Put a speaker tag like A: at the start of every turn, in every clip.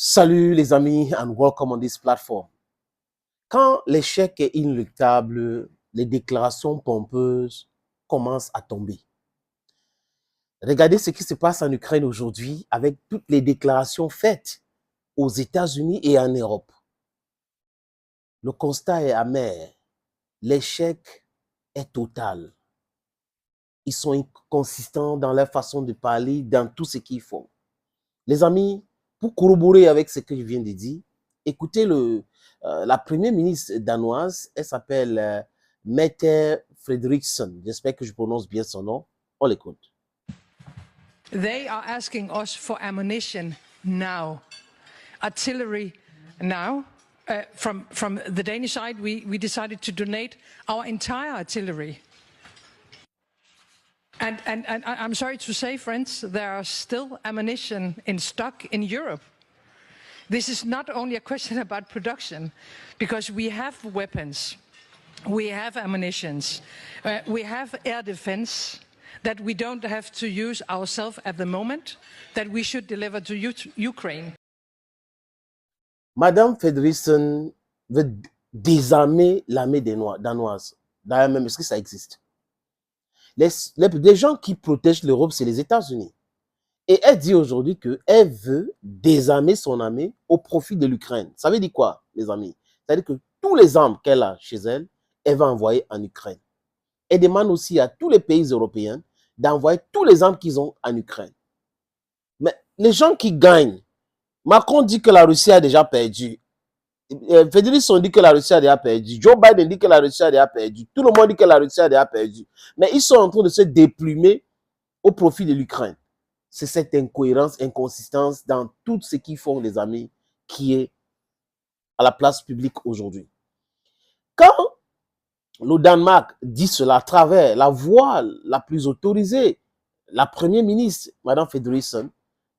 A: Salut les amis and welcome on this platform. Quand l'échec est inéluctable, les déclarations pompeuses commencent à tomber. Regardez ce qui se passe en Ukraine aujourd'hui avec toutes les déclarations faites aux États-Unis et en Europe. Le constat est amer. L'échec est total. Ils sont inconsistants dans leur façon de parler, dans tout ce qu'ils font. Les amis, pour corroborer avec ce que je viens de dire, écoutez la première ministre danoise, elle s'appelle Mette Frederiksen. J'espère que je prononce bien son nom. On l'écoute.
B: They are asking us for ammunition now, artillery now. From the Danish side, we decided to donate our entire artillery. And I'm sorry to say, friends, there are still ammunition in stock in Europe. This is not only a question about production, because we have weapons, we have ammunitions, we have air defense that we don't have to use ourselves at the moment, that we should deliver to Ukraine.
A: Madame Frederiksen veut désarmer l'armée danoise. D'ailleurs, même, est-ce que ça existe? Les gens qui protègent l'Europe, c'est les États-Unis. Et elle dit aujourd'hui qu'elle veut désarmer son armée au profit de l'Ukraine. Ça veut dire quoi, les amis? Ça veut dire que tous les armes qu'elle a chez elle, elle va envoyer en Ukraine. Elle demande aussi à tous les pays européens d'envoyer tous les armes qu'ils ont en Ukraine. Mais les gens qui gagnent, Macron dit que la Russie a déjà perdu. Frederiksen dit que la Russie a déjà perdu. Joe Biden dit que la Russie a déjà perdu. Tout le monde dit que la Russie a déjà perdu. Mais ils sont en train de se déplumer au profit de l'Ukraine. C'est cette incohérence, inconsistance dans tout ce qu'ils font, les amis, qui est à la place publique aujourd'hui. Quand le Danemark dit cela à travers la voix la plus autorisée, la première ministre, Mme Frederiksen,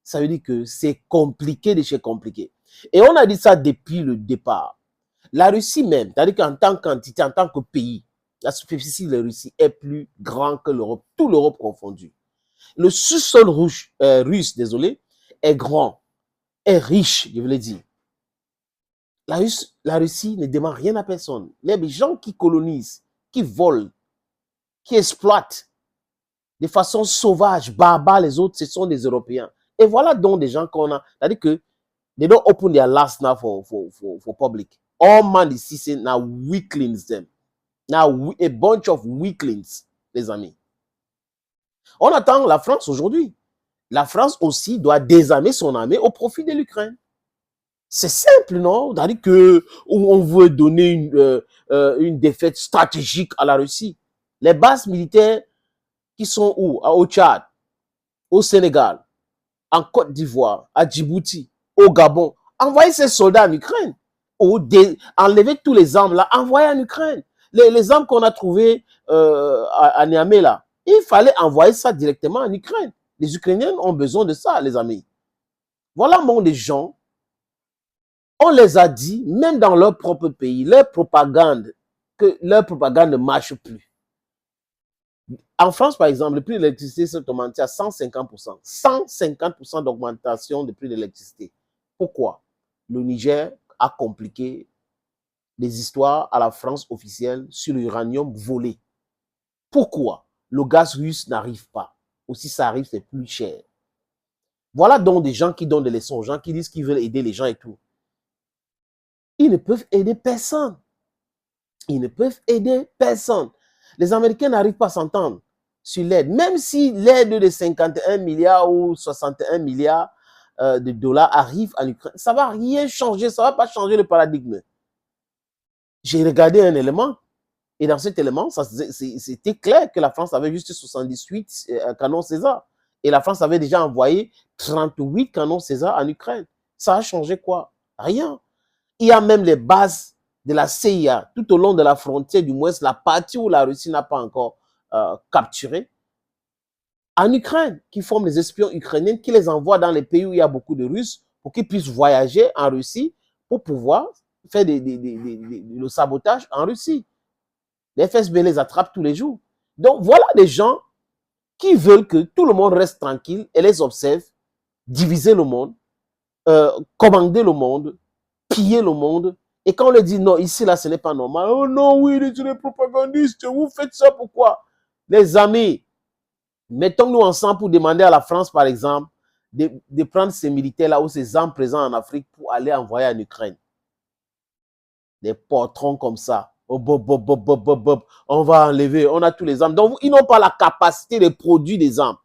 A: ça veut dire que c'est compliqué de chez compliqué. Et on a dit ça depuis le départ. La Russie même, c'est-à-dire qu'en tant qu'entité, en tant que pays, la superficie de la Russie est plus grande que l'Europe, toute l'Europe confondue. Le sous-sol russe, désolé, est grand, est riche, je voulais dire. La Russie ne demande rien à personne. Les gens qui colonisent, qui volent, qui exploitent de façon sauvage, barbare les autres, ce sont des Européens. Et voilà donc des gens qu'on a. C'est-à-dire que they don't open their last now for public. All man is seeing now weaklings them. Now a bunch of weaklings, les amis. On attend la France aujourd'hui. La France aussi doit désarmer son armée au profit de l'Ukraine. C'est simple, non? C'est-à-dire qu'on veut donner une défaite stratégique à la Russie. Les bases militaires qui sont où? Au Tchad, au Sénégal, en Côte d'Ivoire, à Djibouti, au Gabon. Envoyez ces soldats en Ukraine. Enlevez tous les armes là, envoyez en Ukraine. Les armes qu'on a trouvées à Niamey là, il fallait envoyer ça directement en Ukraine. Les Ukrainiens ont besoin de ça, les amis. Voilà mon des gens. On les a dit, même dans leur propre pays, leur propagande ne marche plus. En France, par exemple, le prix de l'électricité s'est augmenté à 150%. 150% d'augmentation du prix de l'électricité. Pourquoi? Le Niger a compliqué les histoires à la France officielle sur l'uranium volé. Pourquoi? Le gaz russe n'arrive pas. Aussi, ça arrive, c'est plus cher. Voilà donc des gens qui donnent des leçons aux gens, qui disent qu'ils veulent aider les gens et tout. Ils ne peuvent aider personne. Ils ne peuvent aider personne. Les Américains n'arrivent pas à s'entendre sur l'aide. Même si l'aide de 51 milliards ou 61 milliards de dollars arrive en Ukraine, ça ne va rien changer, ça ne va pas changer le paradigme. J'ai regardé un élément, et dans cet élément, c'était clair que la France avait juste 78 canons César. Et la France avait déjà envoyé 38 canons César en Ukraine. Ça a changé quoi? Rien. Il y a même les bases de la CIA tout au long de la frontière, du moins la partie où la Russie n'a pas encore capturé, en Ukraine, qui forment les espions ukrainiens, qui les envoient dans les pays où il y a beaucoup de Russes pour qu'ils puissent voyager en Russie pour pouvoir faire le sabotage en Russie. Les FSB les attrapent tous les jours. Donc voilà des gens qui veulent que tout le monde reste tranquille et les observe diviser le monde commander le monde, piller le monde. Et quand on leur dit non, ici, là, ce n'est pas normal. Oh non, oui, les propagandistes, vous faites ça pourquoi? Les amis, mettons-nous ensemble pour demander à la France, par exemple, de prendre ces militaires-là ou ces armes présents en Afrique pour aller envoyer en Ukraine. Des patrons comme ça. Oh, on va enlever, on a tous les armes. Donc, ils n'ont pas la capacité de produire des armes.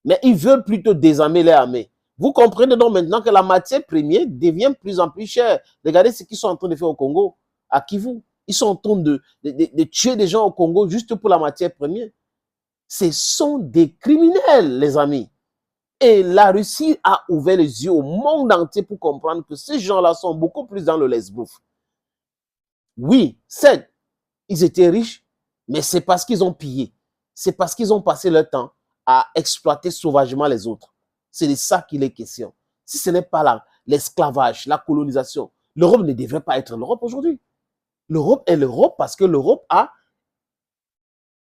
A: Mais ils veulent plutôt désarmer les armées. Vous comprenez donc maintenant que la matière première devient de plus en plus chère. Regardez ce qu'ils sont en train de faire au Congo, à Kivu. Ils sont en train de tuer des gens au Congo juste pour la matière première. Ce sont des criminels, les amis. Et la Russie a ouvert les yeux au monde entier pour comprendre que ces gens-là sont beaucoup plus dans le laisse-bouffe. Oui, certes, ils étaient riches, mais c'est parce qu'ils ont pillé. C'est parce qu'ils ont passé leur temps à exploiter sauvagement les autres. C'est de ça qu'il est question. Si ce n'est pas l'esclavage, la colonisation, l'Europe ne devrait pas être l'Europe aujourd'hui. L'Europe est l'Europe parce que l'Europe a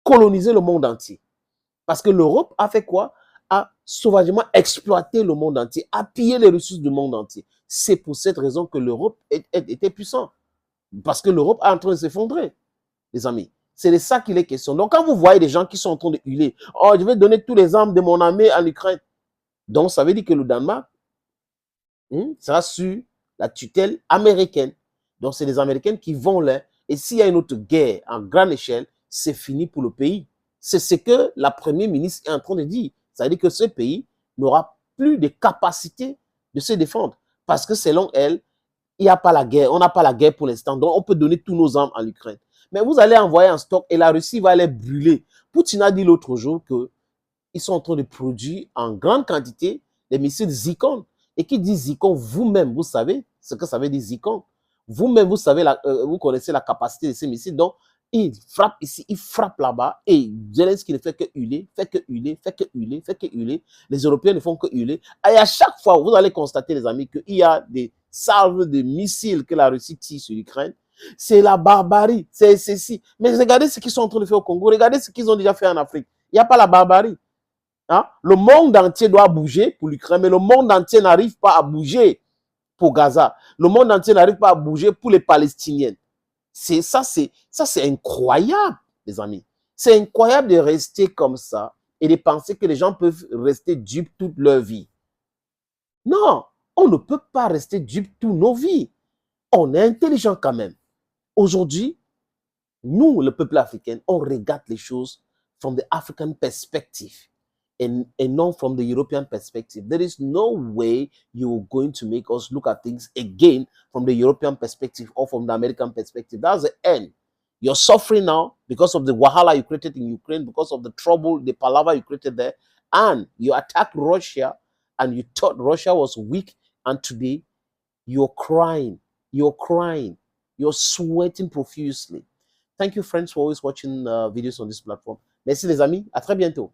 A: colonisé le monde entier. Parce que l'Europe a fait quoi? A sauvagement exploité le monde entier, a pillé les ressources du monde entier. C'est pour cette raison que l'Europe était puissante. Parce que l'Europe est en train de s'effondrer, les amis. C'est de ça qu'il est question. Donc, quand vous voyez des gens qui sont en train de hurler, oh, je vais donner tous les armes de mon armée en Ukraine. Donc, ça veut dire que le Danemark sera sur la tutelle américaine. Donc, c'est les Américains qui vont là. Et s'il y a une autre guerre en grande échelle, c'est fini pour le pays. C'est ce que la première ministre est en train de dire. Ça veut dire que ce pays n'aura plus de capacité de se défendre. Parce que selon elle, il n'y a pas la guerre. On n'a pas la guerre pour l'instant. Donc, on peut donner tous nos armes en Ukraine. Mais vous allez envoyer en stock et la Russie va les brûler. Poutine a dit l'autre jour qu'ils sont en train de produire en grande quantité des missiles Zircon. Et qui dit Zircon, vous-même, vous savez ce que ça veut dire Zircon. Vous-même, vous savez, vous connaissez la capacité de ces missiles. Donc, il frappe ici, il frappe là-bas. Et Zelensky ne fait que hurler, fait que hurler, fait que hurler, fait que hurler. Les Européens ne font que hurler. Et à chaque fois, vous allez constater, les amis, qu'il y a des salves de missiles que la Russie tire sur l'Ukraine. C'est la barbarie, c'est ceci. Mais regardez ce qu'ils sont en train de faire au Congo, regardez ce qu'ils ont déjà fait en Afrique. Il n'y a pas la barbarie. Hein? Le monde entier doit bouger pour l'Ukraine, mais le monde entier n'arrive pas à bouger pour Gaza. Le monde entier n'arrive pas à bouger pour les Palestiniens. C'est incroyable, les amis. C'est incroyable de rester comme ça et de penser que les gens peuvent rester dupes toute leur vie. Non, on ne peut pas rester dupes toute nos vies. On est intelligent quand même. Aujourd'hui, nous, le peuple africain, on regarde les choses from the African perspective and not from the European perspective. There is no way you're going to make us look at things again from the European perspective or from the American perspective. That's the end. You're suffering now because of the wahala you created in Ukraine, because of the trouble, the palaver you created there, and you attacked Russia and you thought Russia was weak, and today you're crying. You're crying. You're sweating profusely. Thank you, friends, for always watching videos on this platform. Merci, les amis. À très bientôt.